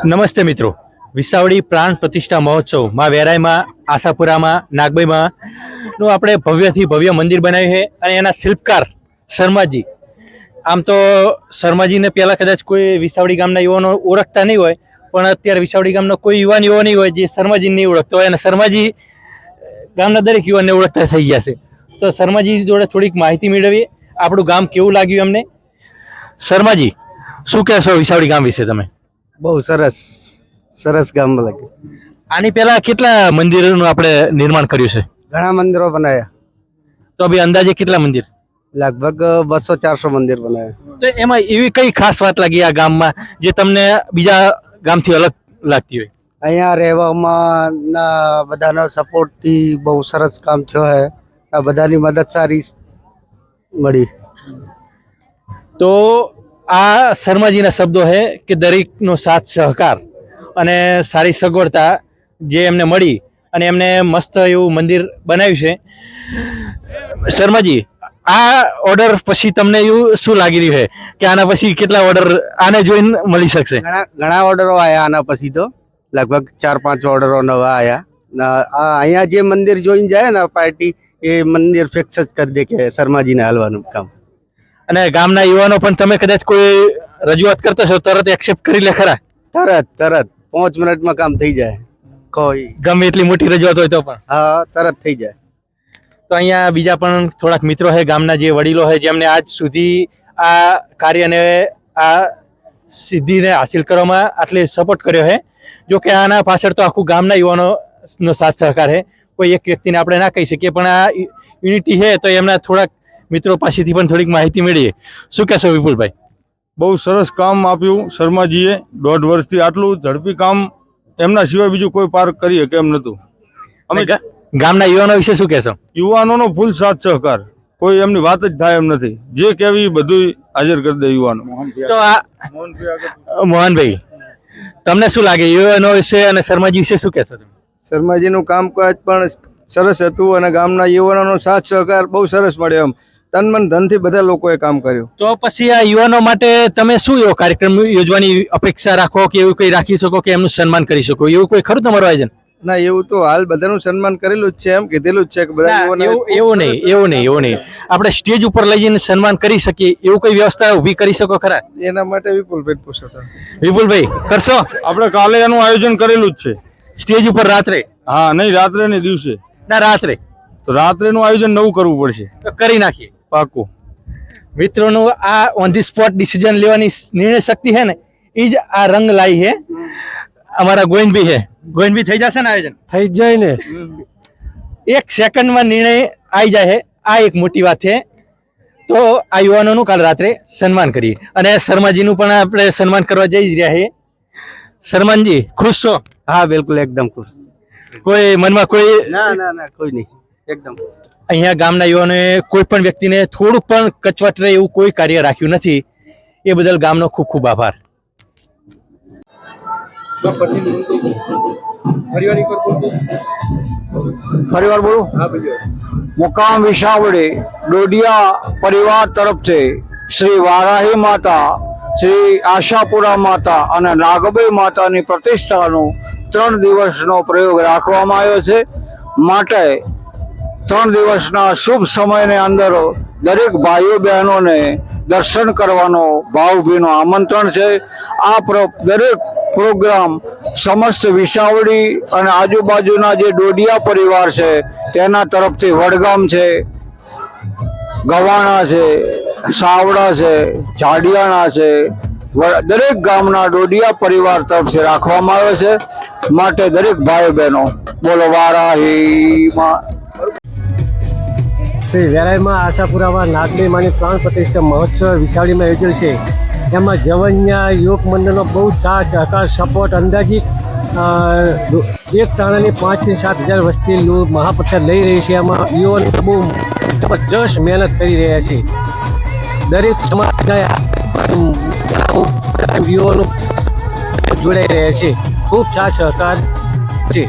નમસ્તે મિત્રો, વિસાવડી પ્રાણ પ્રતિષ્ઠા મહોત્સવ માં વેરાઈમાં, આશાપુરામાં, નાગબાઈમાં નું આપણે ભવ્યથી ભવ્ય મંદિર બનાવ્યું છે અને એના શિલ્પકાર શર્માજી. આમ તો શર્માજીને પહેલાં કદાચ કોઈ વિસાવડી ગામના યુવાનો ઓળખતા નહીં હોય, પણ અત્યારે વિસાવડી ગામનો કોઈ યુવાન એવો નહીં હોય જે શર્માજીને નહીં ઓળખતો હોય, અને શર્માજી ગામના દરેક યુવાનને ઓળખતા થઈ ગયા છે. તો શર્માજી જોડે થોડીક માહિતી મેળવીએ, આપણું ગામ કેવું લાગ્યું એમને. શર્માજી, શું કહેશો વિસાવડી ગામ વિશે તમે? બહુ સરસ સરસ ગામ લાગ્યું. આની પહેલા કેટલા મંદિરોનું આપણે નિર્માણ કર્યું છે? ઘણા મંદિરો બનાવ્યા, તો ભાઈ અંદાજે કેટલા મંદિર? લગભગ 200-400 મંદિર બનાવ્યા. તો એમાં એવી કઈ ખાસ વાત લાગી આ ગામમાં જે તમને બીજા ગામથી અલગ લાગતી હોય? અહીંયા રહેવામાં ના બધાનો સપોર્ટથી બહુ સરસ કામ થયો છે. આ બધાની મદદ સારી મળી. તો આ શર્માજીના શબ્દો છે કે દરેકનો સાથ સહકાર અને સારી સગવડતા જે એમને મળી અને એમને મસ્ત એવું મંદિર બનાવ્યું છે. શર્માજી, આ ઓર્ડર પછી તમને એવું શું લાગી રહ્યું છે કે આના પછી કેટલા ઓર્ડર આને જોઈને મળી શકશે? ઘણા ઓર્ડરો આવ્યા આના પછી, તો લગભગ 4-5 ઓર્ડરો નવા આવ્યા. અહીંયા જે મંદિર જોઈને જાય ને પાર્ટી, એ મંદિર ફિક્સ જ કરી દે કે શર્માજીને હાલવાનું કામ. અને ગામના યુવાનો પણ તમે કદાચ કોઈ રજૂઆત કરતા છો તરત એક્સેપ્ટ કરી લે ખરા? તરત 5 મિનિટમાં કામ થઈ જાય. કોઈ ગમે એટલી મોટી રજૂઆત હોય તો પણ? હા, તરત થઈ જાય. તો અહીંયા બીજા પણ થોડાક મિત્રો છે, ગામના જે વડીલો છે, જેમને આજ સુધી આ કાર્યને આ સિદ્ધિને હાસિલ કરવામાં આટલી સપોર્ટ કર્યો છે. જો કે આના પાછળ તો આખું ગામના યુવાનોનો સાથ સહકાર છે. કોઈ એક વ્યક્તિને આપણે ના કહી શકીએ, પણ આ યુનિટી છે તો એમના થોડાક મિત્રો પાસેથી પણ થોડીક માહિતી મેળવીએ. શું કહેશો વિપુલભાઈ? બહુ સરસ કામ આપ્યું શર્માજીએ. 1.5 વર્ષથી આટલું ઝડપી કામ એમના સિવાય બીજું કોઈ પાર કરી શકે એમ નહોતું. અમે ગામના યુવાનો વિશે શું કહેશો? યુવાનોનો ફૂલ સાથ સહકાર, કોઈ એમની વાત જ થાય એમ નથી. જે કહેવી બધું હાજર કરી દે યુવાનો. તો આ મોહનભાઈ, તમને શું લાગે યુવાનો વિશે અને શર્માજી વિશે શું કહેશો તમે? શર્માજીનું કામકાજ પણ સરસ હતું અને ગામના યુવાનોનો સાથ સહકાર બહુ સરસ મળ્યો. એમ તન મન ધનથી બધા લોકોએ કામ કર્યું. તો પછી આ યુવાનો માટે તમે શું એવો કાર્યક્રમ યોજવાની અપેક્ષા રાખો કે એવું કંઈ રાખી શકો કે એમનું સન્માન કરી શકો, એવું કોઈ ખરું તમારું આયોજન? ના, એવું તો હાલ બધાનું સન્માન કરેલું જ છે, એમ કીધેલું જ છે કે બધા એવું નહીં. આપણે સ્ટેજ ઉપર લઈ જઈને સન્માન કરી શકીએ એવું કોઈ વ્યવસ્થા ઊભી કરી શકો ખરા? એના માટે વિપુલભાઈ પૂછો. વિપુલભાઈ, કરશો? આપણે કાલે એનું આયોજન કરેલું જ છે. સ્ટેજ ઉપર રાત્રે? હા, નહીં રાત્રે ને દિવસે. ના, રાત્રે. તો રાત્રેનું આયોજન નવું કરવું પડશે. તો કરી નાખીએ. પાકું. મિત્રોનું આ ઓન ધી સ્પોટ ડિસિઝન લેવાની નિર્ણય શક્તિ છે ને, એ જ આ રંગ લાવી છે અમારા ગોવિંદભાઈ છે. ગોવિંદભાઈ, થઈ જશે ને આયોજન? થઈ જાય ને. 1 સેકન્ડમાં નિર્ણય આવી જાય છે. આ એક મોટી વાત છે. તો આ યુવાનોનું કાલ રાત્રે સન્માન કરીએ અને શર્માજીનું પણ આપણે સન્માન કરવા જઈ જ રહ્યા છીએ. શર્માજી, ખુશ છો? હા, બિલકુલ, એકદમ ખુશ. કોઈ મનમાં કોઈ? ના, કોઈ નહીં, એકદમ. અહીંયા ગામના યુવાનોએ કોઈ પણ વ્યક્તિને થોડુંક પણ કચવાટ રહે એવું કોઈ કાર્ય રાખ્યું નથી. એ બદલ ગામનો ખૂબ ખૂબ આભાર. ફરીવાર બોલું. મુકામ વિસાવડી ડોડિયા પરિવાર તરફથી શ્રી વારાહી માતા, શ્રી આશાપુરા માતા અને નાગબાઈ માતાની પ્રતિષ્ઠાનો 3 દિવસનો પ્રયોગ રાખવામાં આવ્યો છે. માટે 3 દિવસના શુભ સમયની અંદર દરેક ભાઈઓ બહેનોને દર્શન કરવાનો ભાવભીનું આમંત્રણ છે. આ દરેક પ્રોગ્રામ સમસ્ત વિસાવડી અને આજુબાજુના જે ડોડિયા પરિવાર છે તેના તરફથી વડગામ છે, ગવાણા છે, સાવડા છે, જાડિયાણા છે, દરેક ગામના ડોડિયા પરિવાર તરફથી રાખવામાં આવે છે. માટે દરેક ભાઈ બહેનો બોલો વારાહીમાં. શ્રી વેરાઈમાં, આશાપુરામાં નાગબાઈ માની પ્રાણ પ્રતિષ્ઠા મહોત્સવ વિસાવડીમાં યોજેલ છે. એમાં જવનિયા યુવક મંડળનો બહુ સાથ સહકાર સપોર્ટ અંદાજિત એક ટાણાની 5 થી 7 હજાર વસ્તી મહાપ્રસાદ લઈ રહી છે. એમાં યુવાનો બહુ જબરજસ્ત મહેનત કરી રહ્યા છે. દરેક સમાજના યુવાનો જોડાઈ રહ્યા છે. ખૂબ સાથ સહકાર છે.